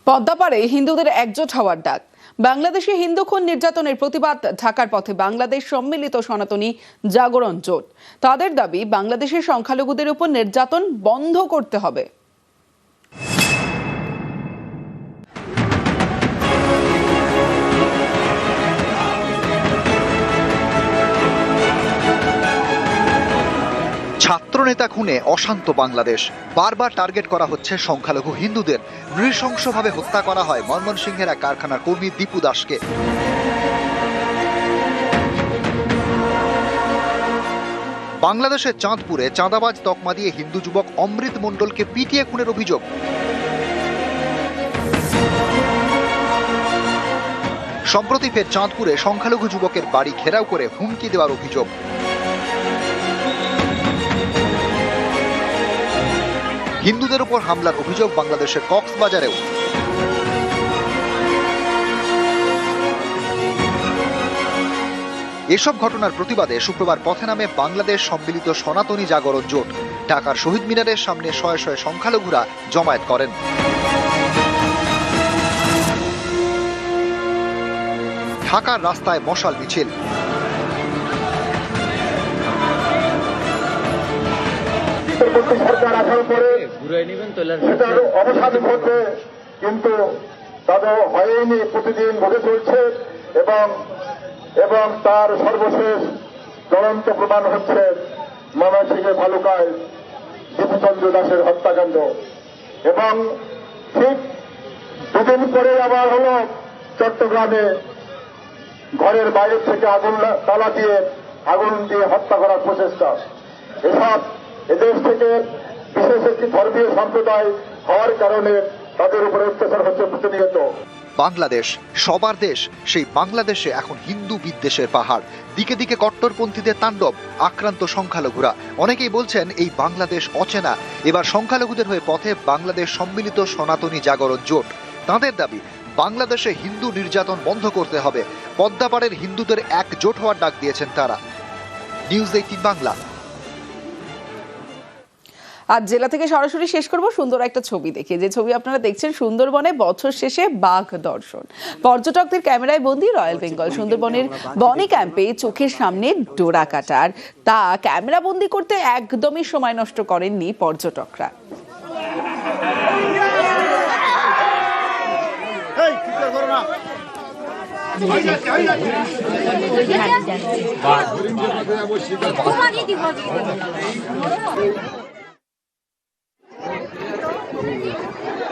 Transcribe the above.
পদ্মাপাড়ে হিন্দুদের একজোট হওয়ার ডাক। বাংলাদেশে হিন্দু খুন নির্যাতনের প্রতিবাদ ঢাকার পথে বাংলাদেশ সম্মিলিত সনাতনী জাগরণ জোট। তাদের দাবি বাংলাদেশের সংখ্যালঘুদের উপর নির্যাতন বন্ধ করতে হবে। ছাত্রনেতা খুনে অশান্ত বাংলাদেশ। বারবার টার্গেট করা হচ্ছে সংখ্যালঘু হিন্দুদের। নৃশংসভাবে হত্যা করা হয় ময়মনসিংহের এক কারখানার কর্মী দীপু দাসকে। বাংলাদেশের চাঁদপুরে চাঁদাবাজ তকমা দিয়ে হিন্দু যুবক অমৃত মণ্ডলকে পিটিয়ে খুনের অভিযোগ। সম্প্রতি ফের চাঁদপুরে সংখ্যালঘু যুবকের বাড়ি ঘেরাও করে হুমকি দেওয়ার অভিযোগ। হিন্দুদের উপর হামলার অভিযোগ বাংলাদেশের কক্সবাজারেও। এসব ঘটনার প্রতিবাদে শুক্রবার পথে নামে বাংলাদেশ সম্মিলিত সনাতনী জাগরণ জোট। ঢাকার শহীদ মিনারের সামনে শয়ে শয়ে সংখ্যালঘুরা জমায়েত করেন। ঢাকার রাস্তায় মশাল মিছিল। সরকার আসার পরে সেটার অবসান ঘটবে, কিন্তু তাদের হয়নি। প্রতিদিন ঘটে চলছে এবং তার সর্বশেষ জ্বলন্ত প্রমাণ হচ্ছে ময়মনসিংহের ভালুকায় দীপুচন্দ্র দাসের হত্যাকাণ্ড। এবং ঠিক দুদিন পরে আবার হল চট্টগ্রামে ঘরের বাইরে থেকে তালা দিয়ে আগুন দিয়ে হত্যা করার প্রচেষ্টা। এসব এদেশ থেকে বিশেষ একটি ধর্মীয় সম্প্রদায় হওয়ার কারণে তাদের উপরে অত্যাচার হচ্ছে প্রতিনিয়ত। বাংলাদেশ সবার দেশ, সেই বাংলাদেশে এখন হিন্দু বিদ্বেষের পাহাড়। দিকে দিকে কট্টরপন্থীদের তাণ্ডব, আক্রান্ত সংখ্যালঘুরা। অনেকেই বলছেন এই বাংলাদেশ অচেনা। এবার সংখ্যালঘুদের হয়ে পথে বাংলাদেশ সম্মিলিত সনাতনী জাগরণ জোট। তাদের দাবি বাংলাদেশে হিন্দু নির্যাতন বন্ধ করতে হবে। পদ্মাপাড়ের হিন্দুদের একজোট হওয়ার ডাক দিয়েছেন তারা। নিউজ 18 বাংলা। আজ জেলা থেকে সরাসরি শেষ করব সুন্দর একটা ছবি দেখে। যে ছবি আপনারা দেখছেন, সুন্দরবনে বছর শেষে বাঘ দর্শন। পর্যটকদের ক্যামেরায় বন্দী রয়্যাল বেঙ্গল। সুন্দরবনের বনি ক্যাম্পে চোখের সামনে ডোরা কাটার তা ক্যামেরা বন্দি করতে একদমই সময় নষ্ট করেননি পর্যটকরা।